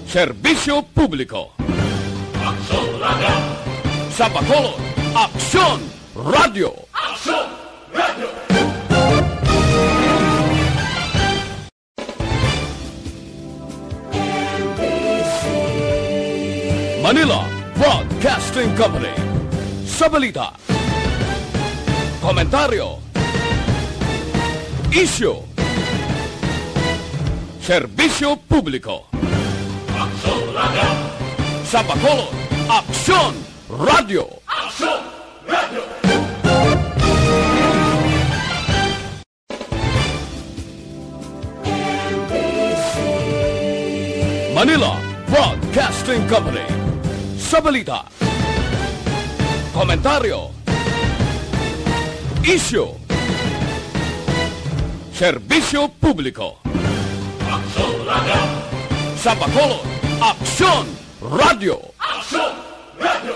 Serbisyo Publiko. Aksyon Radio! Sa Bacolod, Aksyon Radio! Aksyon Radio! Manila Broadcasting Company. Sa balita, komentaryo, isyu, serbisyo publiko. Aksyon Radio! Sa Bacolod, Aksyon Radio! Aksyon Radio! Manila Broadcasting Company. Sa balita, komentaryo, isyu, serbisyo publiko. Aksyon Radio! Sa Bacolod, Aksyon Radio! Aksyon Radio!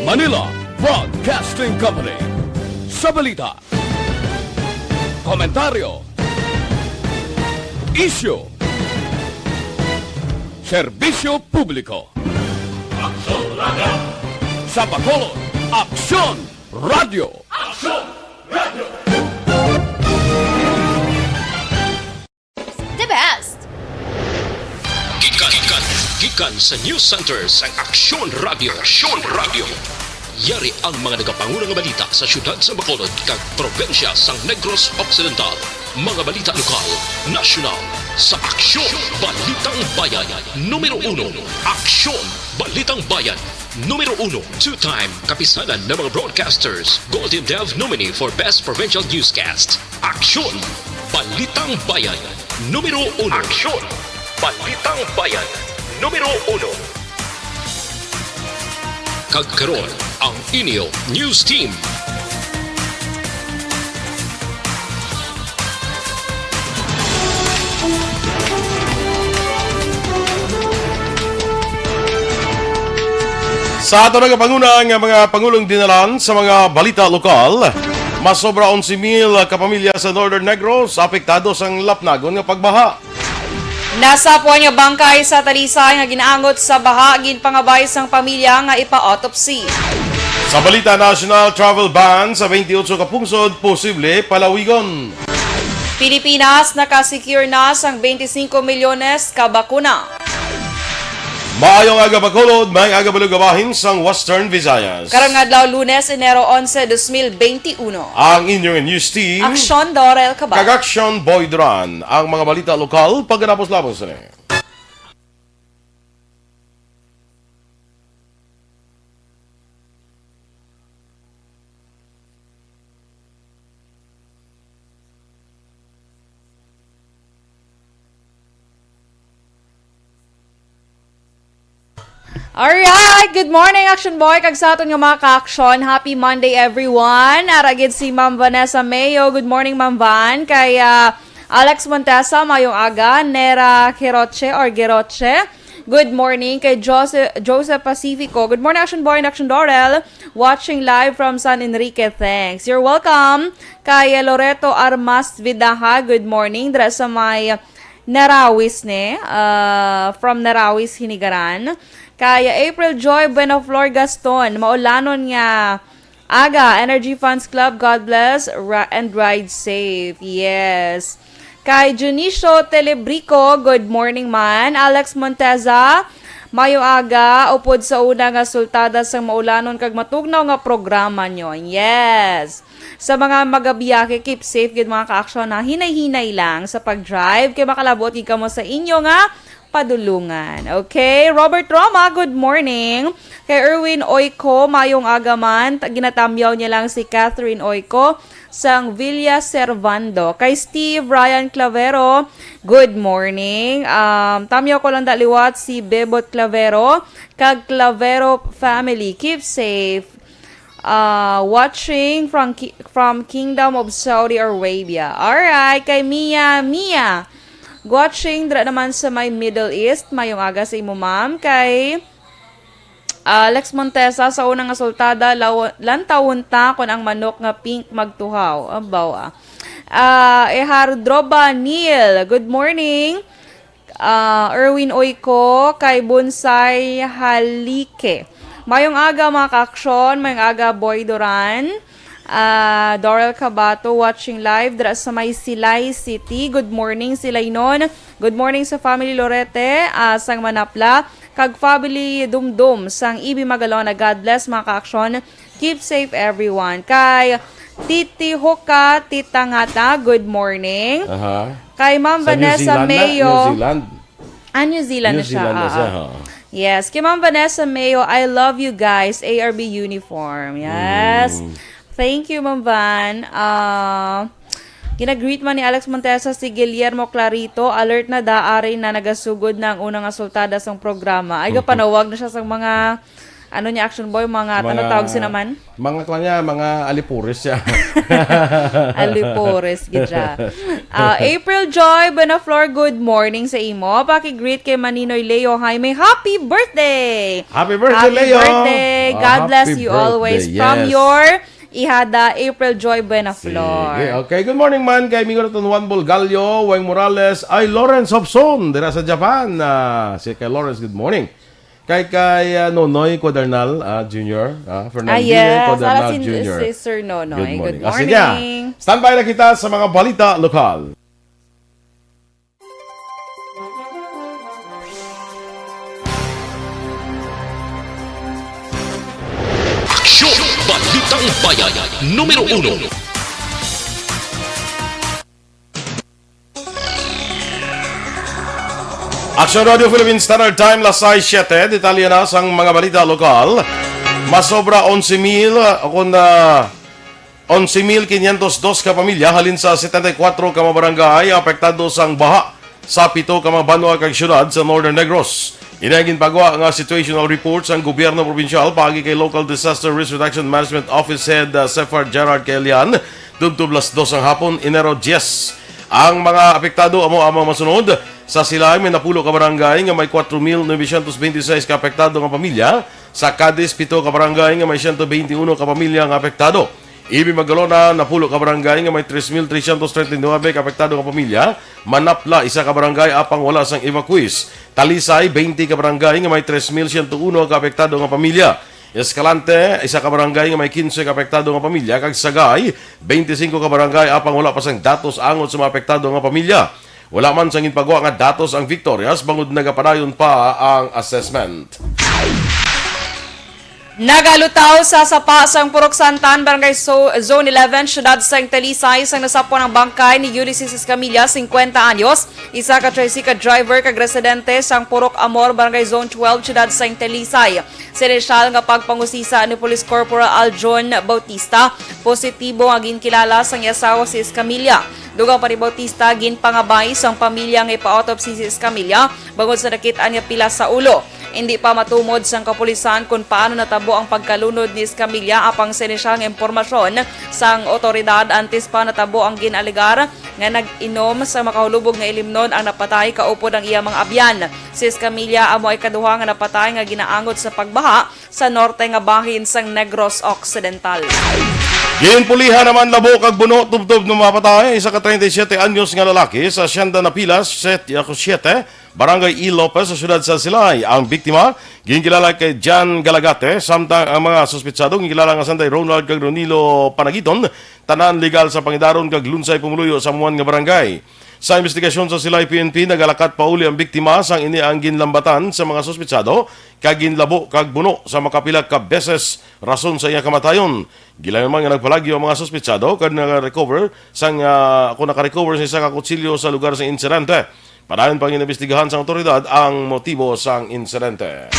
Manila Broadcasting Company. Sa balita, komentaryo, isyu, serbisyo publiko. Aksyon Radio! Sa Bacolod, Aksyon Radio! Aksyon Radio! The best! Gikan sa News Center sa Aksyon Radio. Aksyon Radio. Yari ang mga nagapangunang balita sa syudad sa Bacolod kag probensya sang Negros Occidental. Mga balita lokal, nasyonal, sa Aksyon Balitang Bayan. Numero 1, Aksyon Balitang Bayan. Numero 1, two-time kapisanan ng mga broadcasters. Golden Dev nominee for Best Provincial Newscast. Aksyon Balitang Bayan. Numero 1. Aksyon Balitang Bayan. Numero 1. Kagkaroon ang inyo news team. Sa ato nagapanguna ang mga Pangulong dinalan sa mga balita lokal, mas sobra 11,000 kapamilya sa Northern Negros apektado sang lapnagon nga pagbaha. Nasa po niya bangkay sa Talisay nga ginaangot sa baha ginpangabay sang pamilya nga ipa-autopsy. Sa balita national travel ban sa 28 ka pungsod, posible palawigon. Pilipinas nakasecure na sang 25 milyones ka bakuna. Maayong aga Bacolod, may aga balugabahin sang Western Visayas. Karong adlaw Lunes, Enero 11, 2021. Ang inyong news team, Aksyon Dorel Kabat. Kag-Aksyon Boy Duran, ang mga balita lokal pagkatapos-lapos na. Alright, good morning Action Boy, kag sa aton nga mga ka-aksyon. Happy Monday everyone. Aragid si Ma'am Vanessa Mayo. Good morning Ma'am Van. Kay Alex Montesa, mayong aga. Nera Giroche or Giroche. Good morning kay Joseph Pacifico. Good morning Action Boy and Action Dorel. Watching live from San Enrique. Thanks. You're welcome. Kay Loreto Armas Vidaha. Good morning. Dra sa may Narawis from Narawis Hinigaran. Kaya April Joy Buenoflor Gaston, maulanon nga aga, Energy Funds Club, God bless, and ride safe. Yes. Kay Junicio Telebrico, good morning man. Alex Monteza, mayo aga, upod sa una nga sultada sa maulanon kag matugnaw nga programa nyo. Yes. Sa mga magabiyake, keep safe gid mga ka-aksyon na hinay-hinay lang sa pag-drive kay makalabot gid kamo sa inyo nga padulungan. Okay? Robert Roma, good morning. Kay Erwin Oiko, mayong agaman. Ginatamyaw niya lang si Catherine Oiko sang Villa Servando. Kay Steve Ryan Clavero, good morning. Tamyaw ko lang daliwat si Bebot Clavero. Kag Clavero family, keep safe. Watching from Kingdom of Saudi Arabia. Alright, kay Mia. Watching dra naman sa may Middle East, mayong aga sa imo ma'am. Kay Alex Montesa sa unang asultada lantawon ta kon ang manok nga pink magtuhaw. Abaw. Hardroba Neil, good morning. Erwin Oiko kay Bonsai Halike. Mayong aga mga kaaksyon, mayong aga Boy Duran. Dorel Cabato watching live dra sa may Silay City. Good morning Silay non. Good morning sa family Lorete, sang Manapla. Kag family Dumdum sang Ibi Magalona. God bless mga kaaksyon. Keep safe everyone. Kay Titi Hoka Titangata, good morning. Kay Ma'am Sa Vanessa Mayo. New Zealand. New Zealand na siya. Yes. Kay Ma'am Vanessa Mayo, I love you guys. ARB uniform. Yes. Thank you, Ma'am Van. Ginagreet man ni Alex Montesa si Guillermo Clarito. Alert na daari na nagasugod ng unang asultada sa programa. Ay, panawag na siya sa mga Action Boy, mga ano tawag siya naman? Mga alipuris siya. Alipuris, gidya. April Joy Benaflor, good morning sa imo. Paki-greet kay Maninoy Leo Jaime. Happy birthday! Happy birthday, Leo! Happy birthday! God bless happy you always. birthday, From yes. your ihada, April Joy Benaflor. Sige. Okay, good morning man kay Minguraton Juan Bulgalio, Weng Morales, ay Lawrence Hobson, dira sa Japan. Si kay Lawrence, good morning. Kay Nonoy Quadernal Jr. Fernando yes. Quadernal Si Jr. Sir Nonoy. Good Sige, morning. standby na kita sa mga balita lokal. Aksyon! Balitang Bayan, Numero 1. Aksyon Radio Philippine Standard Time, las 6:07. Detalye na sang mga balita lokal. Masobra 11,000 kung 11,502 ka pamilya halin sa 74 ka mga barangay apektado sang baha sa 7 ka mga banwa kag syudad sa Northern Negros. Inagin pagwa nga situational reports ang gobyerno provinsyal pagi kay Local Disaster Risk Reduction Management Office Head Sefard Gerard Kelian dubtublas 2 ang hapon Enero 10. Ang mga apektado amo masunod sa Silay may napulo ka barangay nga may 4,926 ka apektado nga pamilya. Sa Cadiz 7 ka barangay nga may 121 ka pamilya nga apektado. Ibi Magalona napulo ka barangay nga may 3,339 ka apektado nga pamilya. Manapla isa ka barangay apang wala sang evacuees. Talisay 20 ka barangay nga may 3,101 ka apektado nga pamilya. Escalante, isa ka barangay nga may 15 ka apektado nga pamilya. Kag Sagay, 25 ka barangay apang wala pa sang datos angot sa mga apektado nga pamilya. Wala man sang ginpagawa nga datos ang Victorias bangod nagapadayon pa ang assessment. Nagalutaw sa sapa sang Purok Santan, Barangay Zone 11, Syudad sang Talisay, sang nasapo ng bangkay ni Ulysses Escamilla, 50 anyos, isa ka tricycle driver kag residente sang Purok Amor, Barangay Zone 12, Syudad sang Talisay. Senesyal nga pagpangusisa ni Police Corporal Aljon Bautista, positibo nga ginkilala sang asawa si Escamilla. Dugang pa ni Bautista, ginpangabay sang pamilya nga ipa-autopsy si Escamilla, bangod sa nakita niya pila sa ulo. Hindi pa matumod sang kapulisan kung paano natabo ang pagkalunod ni Escamilla apang sinesyang impormasyon sang otoridad antes pa natabo ang ginaligar nga nag-inom sa makahulubog nga ilimnon ang napatay kaupod ang iya mga abyan. Si Escamilla amo ay kaduha nga napatay nga ginaangot sa pagbaha sa norte nga bahin sang Negros Occidental. Ginpulihan naman labo kag buno tubtob ng mapatay isa ka 37 anyos nga lalaki sa Sianda na Pilas 7 Barangay E. Lopez sa syudad sa Silay. Ang biktima ginkilala kay Jan Galagate samtang ang mga suspetsado ginkilala nga Sanday Ronald kag Ronilo Panagiton tanan legal sa pangidaron kag lunsay pumuluyo sa muan nga barangay. Sa investigasyon sa Silay PNP nagalakat pauli ang biktima sang ini ang ginlambatan sa mga suspetsado kag ginlabo kag buno sa makapila ka beses rason sa iya kamatayon. Gilayon man nga nagpalagyo ang mga suspetsado kag naka-recover sang naka-recover sa isa ka kutsilyo sa lugar sa insidente. Padayon pang inimbestigahan sa otoridad ang motibo sang insidente.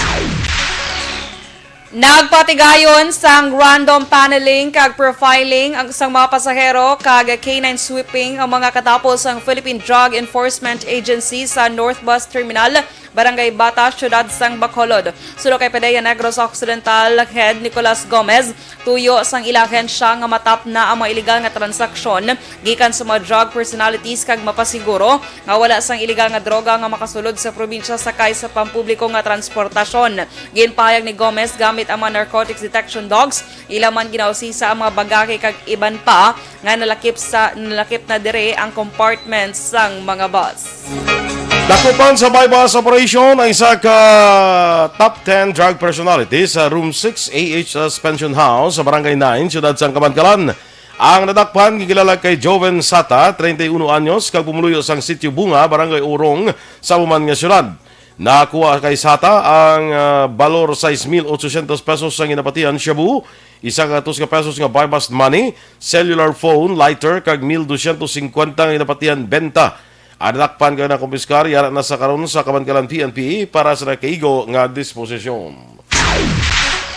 Nagpatigayon sang random paneling kag profiling ang isang mga pasahero kag canine sweeping ang mga katapos ang Philippine Drug Enforcement Agency sa North Bus Terminal Barangay Bata, Syudad sang Bacolod. Sulo kay Padilla Negros Occidental Head Nicolas Gomez, tuyo sang ilahen siya nga matap na ang mga illegal nga transaksyon gikan sa mga drug personalities kag mapasiguro nga wala sang illegal nga droga nga makasulod sa probinsya sakay sa pampubliko nga transportasyon. Ginpahayag ni Gomez gamit ang mga narcotics detection dogs, ilaman ginausisa ang mga bagake kag iban pa nga nalakip na dire ang compartments sang mga bus. Dakupan sa bypass operation ang isa ka top 10 drug personality sa Room 6 AH Suspension House sa Barangay 9, Siyudad sang Kamankalan. Ang nadakpan gikilala kay Joven Sata, 31 anyos, kag pumuluyo sang Sitio Bunga, Barangay Urong sa Uman nga syudad. Nakuha kay Sata ang balor 6,800 pesos sang inapatian shabu, isa ka 2 pesos nga bypass money, cellular phone, lighter, kag 1,250 nga inapatian benta. Adakpan ka na kumpiskar, yara na sa karon sa Kamankalan PNP para sa nakaigo nga disposisyon.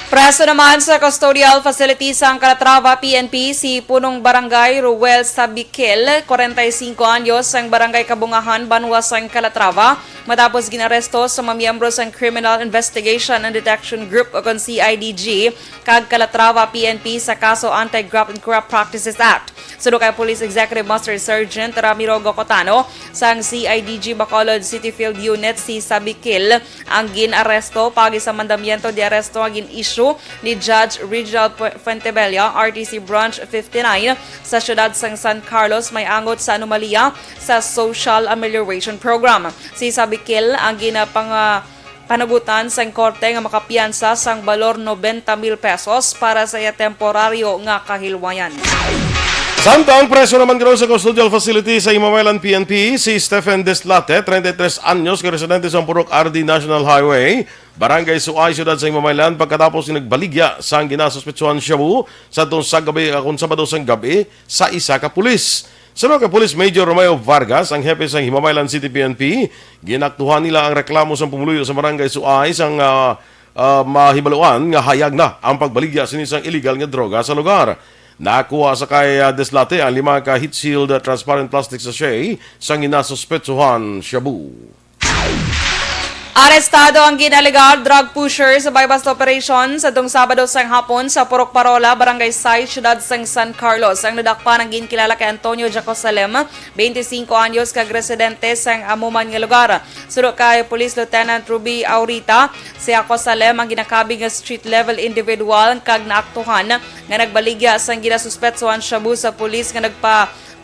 Preso naman sa custodial facility sa Calatrava PNP si punong barangay Ruel Sabikil, 45 anyos, ang barangay Kabungahan, Banwa sang Calatrava, matapos ginaresto sa mga miyembro sa Criminal Investigation and Detection Group o CIDG kag Calatrava PNP sa kaso Anti-Graft and Corrupt Practices Act. Suno kay Police Executive Master Sergeant Ramiro Gocotano sang CIDG Bacolod City Field Unit si Sabikil ang ginaresto pagi sa mandamiento di aresto ang gin-issue ni Judge Reginald Fuentebella, RTC Branch 59 sa siyudad sang San Carlos, may angot sa anomalya sa Social Amelioration Program. Si Sabikil ang panagutan sang korte nga makapiyansa sang balor 90,000 pesos para sa temporaryo nga kahilwayan. Samtang preso naman ganoon sa custodial facility sa Imawelan PNP si Stephen Deslate, 33 anyos, ka residente sa Purok RD National Highway, Barangay Suay, Siyudad sa Imawelan, pagkatapos nagbaligya sa ginasuspetsuhan shabu sa itong gabi, kung Sabado sang gabi, sa isa ka pulis. Sunod kay Police Major Romeo Vargas, ang hepe sa Himamaylan City PNP, ginaktuhan nila ang reklamo sa pumuluyo sa Barangay Suay sang mahibaluan nga hayag na ang pagbaligya sa isang illegal nga droga sa lugar. Nakuha sa kay Deslate ang 5 ka heat-sealed transparent plastic sachet sa ginasuspetsuhan shabu. Arestado ang ginalegal drug pusher sa bypass operation sa Sabado sang hapon sa Purok Parola, Barangay Sai, Siyudad sang San Carlos. Ang nadakpan ang ginkilala kay Antonio Jacosalem, 25 anyos, kag residente sang amuman nga lugar. Sulo kay Police Lieutenant Ruby Aurita, si Jacosalem ang ginakabig nga street level individual kag naaktuhan nga nagbaligya sang ginasuspetsuhan shabu sa pulis nga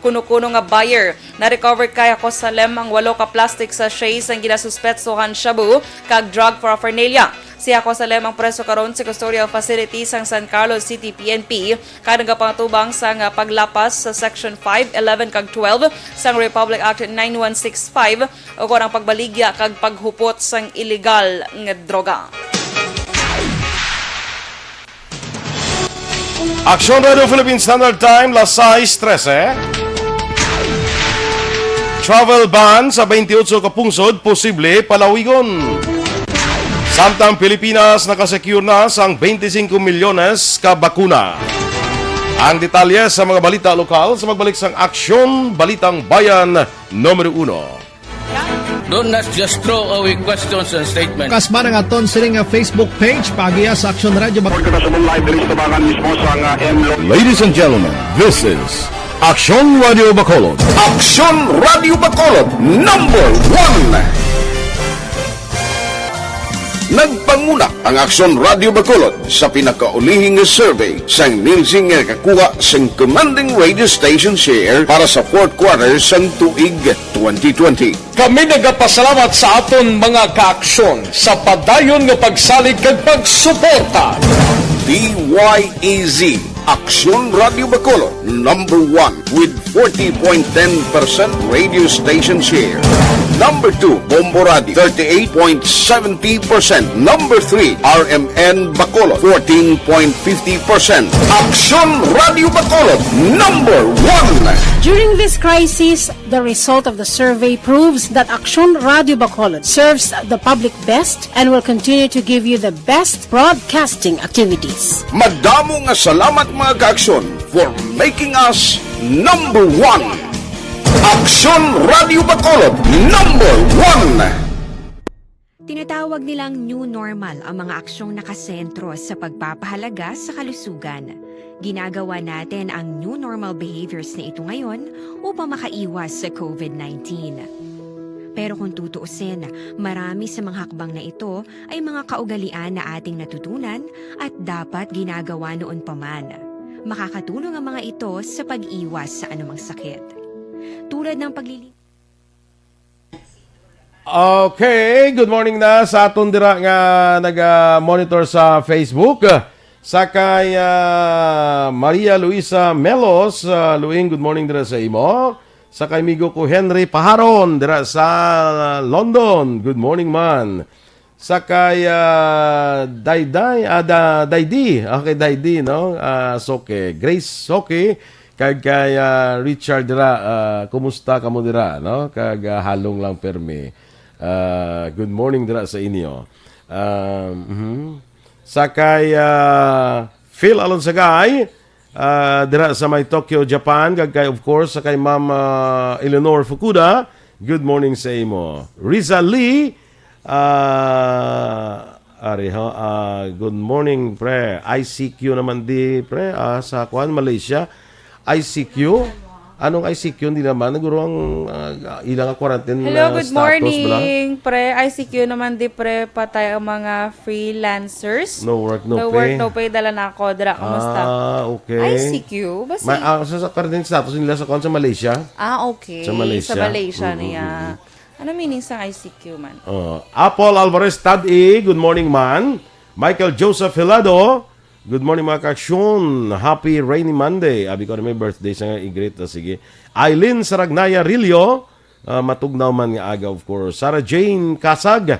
kuno-kuno nga buyer. Na-recover kay Jacosalem ang 8 ka plastic sachets ang ginasuspetsuhan shabu kag drug paraphernalia. Si Jacosalem ang preso karon sa custodial facility sang San Carlos City PNP kag nagapangtubang sa paglapas sa Section 5, 11 kag 12 sang Republic Act 9165 o ang pagbaligya kag paghupot sang illegal nga droga. Aksyon Radio Philippine Standard Time, las 6:13. Travel ban sa 28 kapungsod, posible palawigon. Samtang Pilipinas nakasecure na sang 25 milyones ka bakuna. Ang detalye sa mga balita lokal sa magbalik sang Aksyon, Balitang Bayan, Numero 1. Don't not just throw away questions and statements. Kasma ng aton sining Facebook page pagiya sa Aksyon Radio. Ladies and gentlemen, this is Aksyon Radio Bacolod. Aksyon Radio Bacolod number 1. Nagpanguna ang Aksyon Radio Bacolod sa pinakaulihing survey sang nilsing nga kakuha sang commanding radio station share para sa 4th quarter sang tuig 2020. Kami nagapasalamat sa aton mga kaaksyon sa padayon nga pagsalig kag pagsuporta. DYAZ Aksyon Radio Bacolod number 1 with 40.10% radio station share. Number 2, Bombo Radio 38.70%. Number 3, RMN Bacolod 14.50%. Aksyon Radio Bacolod number 1. During this crisis, the result of the survey proves that Aksyon Radio Bacolod serves the public best and will continue to give you the best broadcasting activities. Madamo nga salamat mga kaaksyon for making us number 1. Aksyon Radio Bacolod number 1. Tinatawag nilang new normal ang mga aksyong nakasentro sa pagpapahalaga sa kalusugan. Ginagawa natin ang new normal behaviors na ito ngayon upang makaiwas sa COVID-19. Pero kung tutuusin, marami sa mga hakbang na ito ay mga kaugalian na ating natutunan at dapat ginagawa noon pa man. Makakatulong ang mga ito sa pag-iwas sa anumang sakit. Tulad ng paglilinis. Okay, good morning na sa aton dira nga nag-monitor sa Facebook. Sakay Maria Luisa Melos, Luing, good morning dira sa imo. Sakay migo ko Henry Paharon dira sa London, good morning man. Sakay Daydi, okay Daydi no. Soke, Grace Soke kag Richard dira, kumusta kamo dira no? Kag halong lang permi. Good morning dira sa inyo. Sakay Phil Alonsagay dira sa may Tokyo, Japan. Kay of course sakay Ma'am Eleanor Fukuda. Good morning sa imo. Riza Lee good morning pre. ICQ naman di pre sa Kuan Malaysia. ICQ. Anong ICQ? Hindi naman. Naguro ang ilang quarantine hello, good status morning, pre. ICQ naman di pre, patay ang mga freelancers. No work, no no pay. work, no pay. Dala na ako. Dala, kamusta? Okay. ICQ? Basi? May, sa quarantine status nila sa Malaysia? Okay. Sa Malaysia. Sa Malaysia niya. Ano meaning sa ICQ man? Apple Alvarez Tad-E, good morning man. Michael Joseph Hilado, good morning mga Aksyon. Happy rainy Monday. Abi ko na may birthday sa nga i-greet na sige. Eileen Saragnaya Rillo, matugnaw man nga aga of course. Sarah Jane Kasag,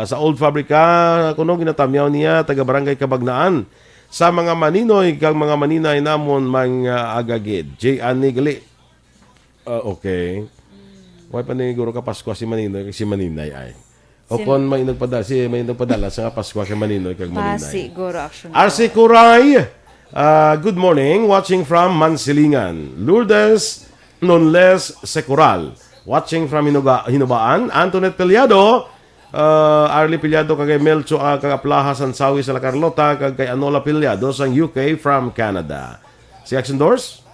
sa Old Fabrica, kuno ginatamyaw niya, taga Barangay Kabagnaan. Sa mga maninoy, kang mga maninay namon mga agagid. J. Annie Gali. Okay. Why pa niguro ka Pasko si maninoy, si maninay ay. O kon may nagpadala sa nga Pasko kay maninoy kag maninay. Siguro action. RC Kuray, good morning, watching from Mansilingan. Lourdes Nonles Secural, watching from Hinubaan. Antoinette Piliado, Arlie Piliado kag Melcho kag Aplaha Sansawi sa La Carlota kag kay Anola Piliado sa UK from Canada. Si Action Doors?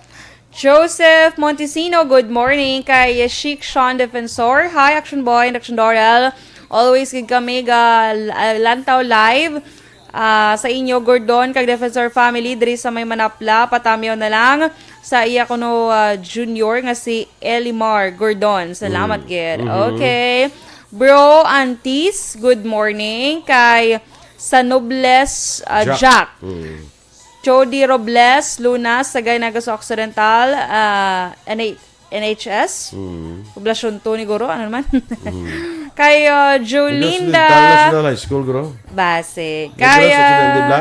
Joseph Montesino, good morning. Kay Chic Sean Defensor, hi Action Boy and Action Dorel. Always gid kami lantaw live sa inyo Gordon kag Defensor family diri sa may Manapla, patamyaw na lang sa iya kuno junior nga si Elimar Gordon. Salamat gid. Okay. Bro Aunties, good morning kay sa Nobles Jack. Jody Robles Lunas sa Gaynagas Occidental, NHS. Poblasyon 2 ni Guro, ano naman? Kay Jolinda National High School, Guro. Base. Kay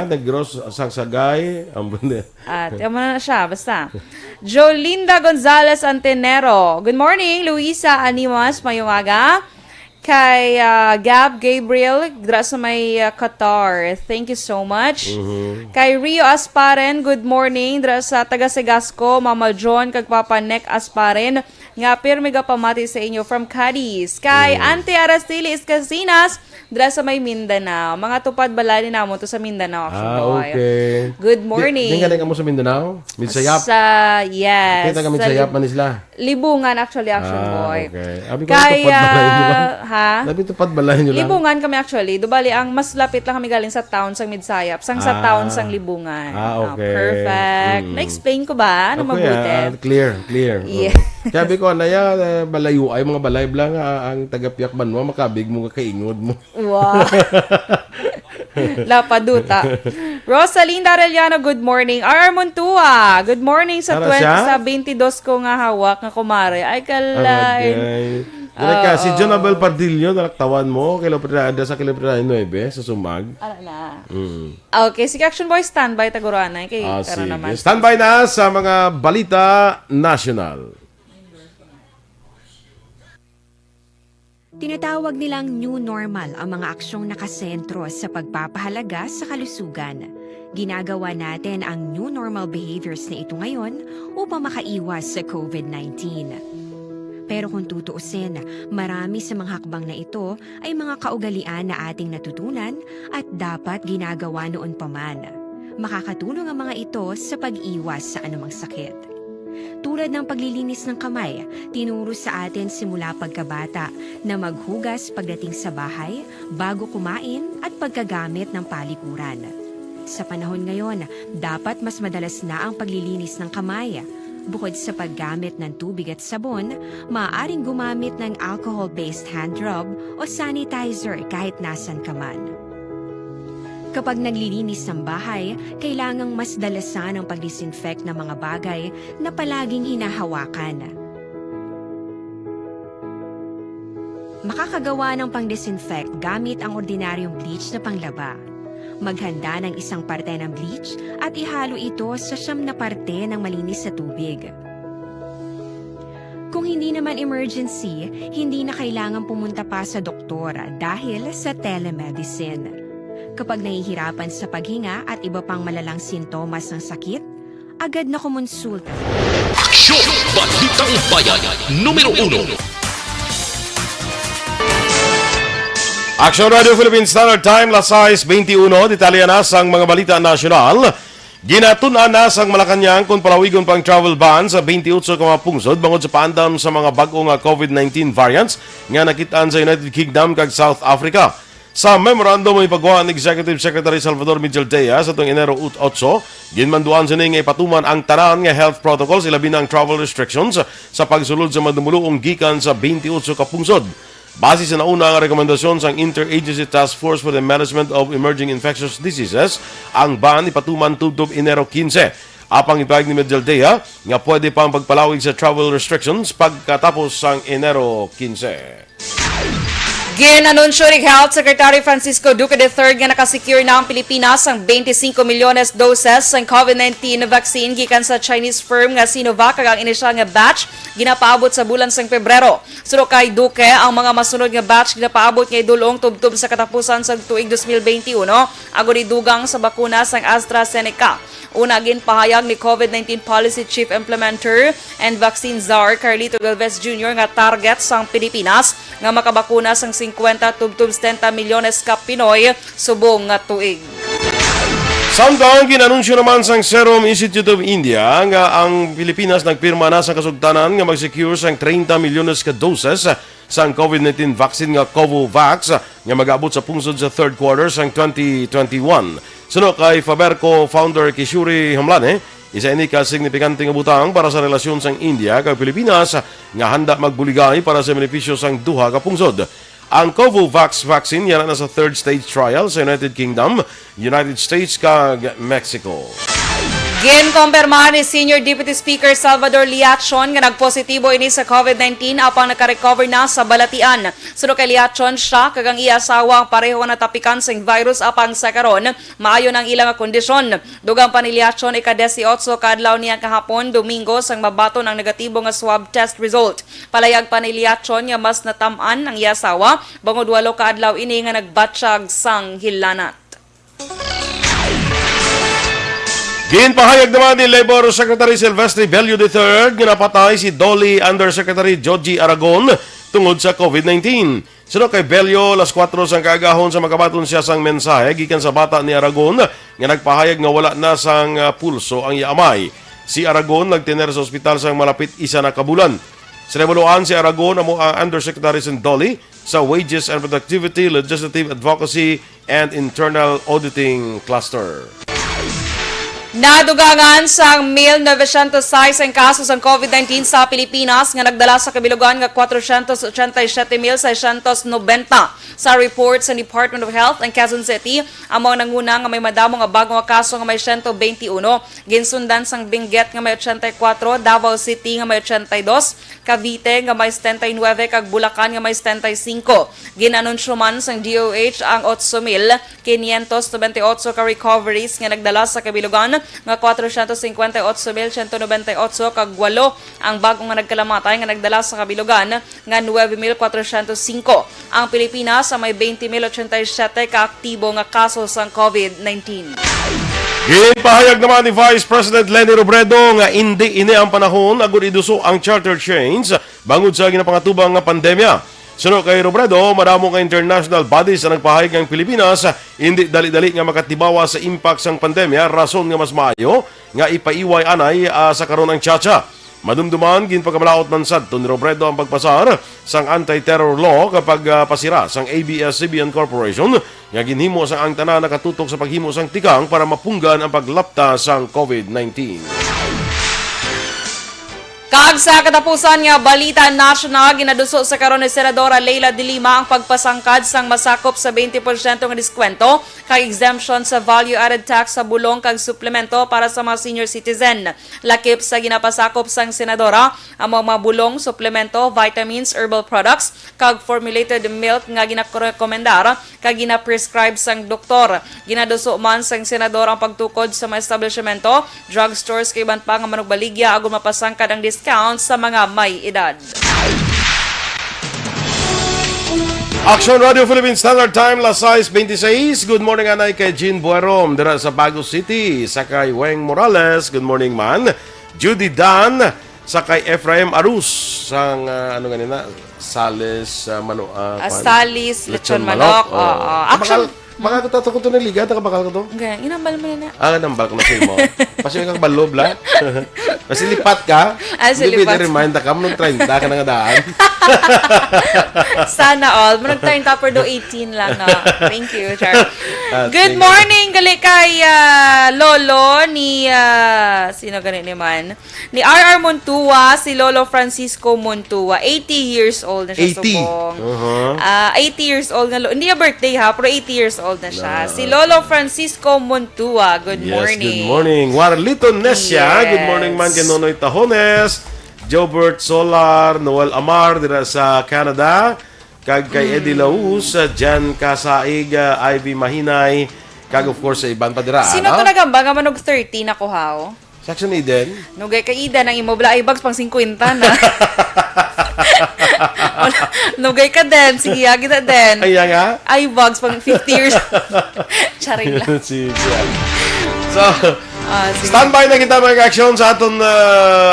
Negros Sagsagay, at mo na siya, basta. Jolinda Gonzalez Antenero. Good morning, Luisa Animas, mayumaga. Kay Gab Gabriel, dra sa may Qatar. Thank you so much. Kay Rio Asparen, good morning. Dra sa Tagasegasco, Mama John, kag Papa Nek Asparen. Nga pirmi ga pamati sa inyo from Cadiz. Kay Auntie Araceli Escasinas, dra sa may Mindanao. Mga tupad balani na mo to sa Mindanao. Okay. Good morning. Di galing ka mo sa Mindanao? Midsayap? Yes. Kita ka Midsayap man isla? Libungan actually, Action Boy. Okay. Abi ko tupad balayan nyo ba? Ha? Abi tupad balayan nyo lang? Libungan kami actually. Dubali, ang mas lapit lang kami galing sa town sang Midsayap. Sang sa town sang Libungan. Okay. Perfect. Na-explain ko ba? Ano mabuti? Clear. Yeah. Sabi ko, anaya, balayo ay mga balay lang ang tagapiyak banwa, makabig mo kaingod mo. Wow. Lapaduta. Rosalinda Arellano, good morning. R. Montua, good morning sa 22 ko nga hawak nga kumare. Ay, kalay. Si John Abel Pardillo, naktawan mo, sa kilometer 9 sa Sumag. Ano na? Okay, sige Action Boy, standby taguruan na. Sige. Standby na sa mga balita national. Tinatawag nilang new normal ang mga aksyong nakasentro sa pagpapahalaga sa kalusugan. Ginagawa natin ang new normal behaviors na ito ngayon upang makaiwas sa COVID-19. Pero kung tutuusin, marami sa mga hakbang na ito ay mga kaugalian na ating natutunan at dapat ginagawa noon pa man. Makakatulong ang mga ito sa pag-iwas sa anumang sakit. Tulad ng paglilinis ng kamay, tinuro sa atin simula pagkabata na maghugas pagdating sa bahay, bago kumain at pagkagamit ng palikuran. Sa panahon ngayon, dapat mas madalas na ang paglilinis ng kamay. Bukod sa paggamit ng tubig at sabon, maaaring gumamit ng alcohol-based hand rub o sanitizer kahit nasan ka man. Kapag naglilinis ng bahay, kailangang mas dalasan ang pag-disinfect ng mga bagay na palaging hinahawakan. Makakagawa ng pang-disinfect gamit ang ordinaryong bleach na panglaba. Maghanda ng isang parte ng bleach at ihalo ito sa 9 na parte ng malinis na tubig. Kung hindi naman emergency, hindi na kailangan pumunta pa sa doktor dahil sa telemedicine. Kapag nahihirapan sa paghinga at iba pang malalang sintomas ng sakit, agad na kumonsulta. Aksyon! Balitang Bayan, Numero 1. Aksyon Radio Philippine Standard Time, las 6:21, detalya na sang mga balita nasyonal. Ginatunan na sang Malacanang kung palawigon pang travel ban sa 28 ka mga pungsod bangod sa paandam sa mga bag-o nga COVID-19 variants nga nakitaan sa United Kingdom kag South Africa. Sa memorandum may paggawa ni Executive Secretary Salvador Midjaltea sa tuwing Enero 8, ginmanduan sa nga ipatuman ang tanan nga health protocols ilabi ng travel restrictions sa pagsulod sa madumuluong gikan sa 28 ka pungsod. Base sa nauna ang rekomendasyon sa Interagency Task Force for the Management of Emerging Infectious Diseases, ang ban ipatuman tudtog Enero 15. Apang ipahayag ni Midjaltea nga pwede pang pagpalawig sa travel restrictions pagkatapos sang Enero 15. Ginanunsyo ni Health Secretary Francisco Duque III nga nakasecure na ang Pilipinas ang 25 milyones doses ng COVID-19 vaccine gikan sa Chinese firm nga Sinovac kag ang inisyal nga batch ginapaabot sa bulan sang Pebrero. Suro kay Duque, ang mga masunod nga batch ginapaabot nga idulong tubtub sa katapusan sa tuig 2021 ago ni dugang sa bakuna sang AstraZeneca. Una ginpahayag ni COVID-19 Policy Chief Implementer and Vaccine Czar Carlito Galvez Jr. nga target sang Pilipinas nga makabakuna sang 50 tubtub 70 milyones ka Pinoy subong nga tuig. Samtang ginanunsyo naman sang Serum Institute of India nga ang Pilipinas nagpirma na sa kasugtanan nga mag-secure sang 30 milyones ka doses sang COVID-19 vaccine nga Covovax nga mag-abot sa pungsod sa third quarter sang 2021. Suno kay Faberco founder Kishuri Hamlane, isa ini ka signifikante nga butang para sa relasyon sang India kag Pilipinas nga handa magbuligay para sa benepisyo sang duha ka pungsod. Ang Covovax vaccine yana na sa third stage trial sa United Kingdom, United States kag Mexico. Ginkompirma ni Senior Deputy Speaker Salvador Liachon nga nagpositibo ini sa COVID-19 apang naka-recover na sa Balatian. Suno kay Liachon, siya kag ang iya asawa ang pareho na tapikan sa virus apang sa karon maayo ng ilang kondisyon. Dugang pa ni Liachon ika-18 kadlaw niya kahapon Domingo sang mabato ng negatibo nga swab test result. Palayag pa ni Liachon nga mas natam-an ang iya asawa bangod 8 kadlaw ini nga nagbatsyag sang hilanat. Ginpahayag naman ni Labor Secretary Silvestre Bello III nga napatay si Dolly Undersecretary Joji Aragon tungod sa COVID-19. Suno kay Bello, las 4 sang kaagahon sa makabaton siya sang mensahe gikan sa bata ni Aragon nga nagpahayag nga wala na sang pulso ang iamay. Si Aragon nagtiner sa ospital sang malapit isa na kabulan. Sinabuluan si Aragon amo ang Undersecretary si Dolly sa Wages and Productivity, Legislative Advocacy and Internal Auditing Cluster. Nadugangan sa 1,906 ang kaso ng COVID-19 sa Pilipinas nga nagdala sa kabilugan nga 487,690 sa report sa Department of Health ng Quezon City. Among nanguna nga may madamo nga bagong kaso nga may 121, ginsundan sang Benguet nga may 84, Davao City nga may 82, Cavite nga may 79 kag Bulacan nga may 75. Ginanunsyo man sang DOH ang 8,598 ka recoveries nga nagdala sa kabilugan nga 458,198 kag 8 ang bagong nga nagkalamatay nga nagdala sa kabilugan nga 9,405. Ang Pilipinas sa may 20,087 ka aktibo nga kaso sa COVID-19. Ginpahayag naman ni Vice President Leni Robredo nga hindi ini ang panahon agud iduso ang charter chains bangod sa ginapangatubang nga pandemya. Suno kay Robredo, madamo nga international bodies ang nagpahayag ng Pilipinas hindi dali-dali nga makatibawa sa impact sang pandemya, rason nga mas maayo nga ipaiway anay sa karon ang tsatsya. Madumduman, ginpagkamalaot man sadto ni Robredo ang pagpasar sang anti-terror law kapag pasira sang ABS-CBN Corporation nga ginhimo sang ang tanan nakatutok sa paghimo sang tikang para mapunggan ang paglapta sang COVID-19. Kag sa katapusan nga balita national, ginaduso sa karon ni Senadora Leila de Lima ang pagpasangkad sang masakop sa 20% nga diskwento kag exemption sa value-added tax sa bulong kag suplemento para sa mga senior citizen. Lakip sa ginapasakop sang Senadora ang mga bulong, suplemento, vitamins, herbal products kag formulated milk nga ginarekomendar kag gina-prescribe sang doktor. Ginaduso man sang Senadora ang pagtukod sa mga establishmento, drugstores kay iban pa nga manugbaligya agon mapasangkad ang discount sa mga may edad. Aksyon Radio Philippines Standard Time, las 6:26. Good morning anay kay Jean Buerom dira sa Bago City. Sakay Weng Morales, good morning man. Judy Dan, sakay Ephraim Arus sang ano ganina, Salis Salis lechon manok. Action. Baka ko to niliga, bakal ko to. Okay, inambal mo na. Nambal ko na sa'yo mo. Kasi kang balob la. Kasi lipat ka. Silipat. Hindi remind ka mo nung 30 ka na nga daan. Sana all. Manag tayong topper do 18 lang na. Thank you, Char. Good morning, gali kay Lolo ni, sino ganit naman? Ni R.R. Montua, si Lolo Francisco Montua. 80 years old na siya, 80? subong. 80 years old na. Hindi niya birthday ha, pero 80 years old na siya. Si Lolo Francisco Montua. Good morning. Good morning. Warlito Nesia. Yes. Good morning man kay Nonoy Tajones. Jobert Solar, Noel Amar dira sa Canada. Kag kay Eddie Laus, Jan Kasaig, Ivy Mahinay. Kag of course sa iban pa dira. Sino to nagamba nga manog 30 na ko haw? Section Eden. Nugay kay Ida ng Immobile iBags pang 50 na. Nugay ka din. Sige, agi na din. Ay, nga? iBags pang 50 years. Charing lang. Sige. So, standby na kita mga aksyon sa aton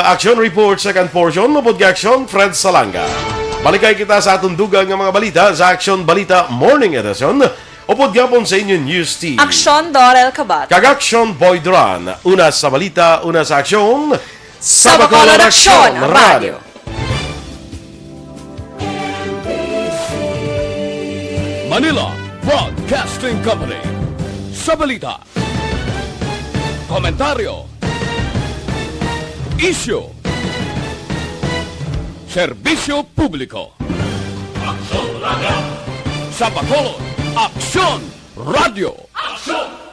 action report second portion. Mapod ka aksyon, Fred Salanga. Balikay kita sa aton dugang ng mga balita sa Aksyon Balita Morning Edition. Upod gapon sa inyong news team. Aksyon Dorel Kabat. Kag-aksyon Boy Duran. Una sa balita, una sa aksyon. Sa Bacolod Aksyon Radio. Manila Broadcasting Company. Sa balita, komentaryo, isyu, serbisyo publiko. Aksyon Radio. Sa Bacolod Aksyon Radio. Aksyon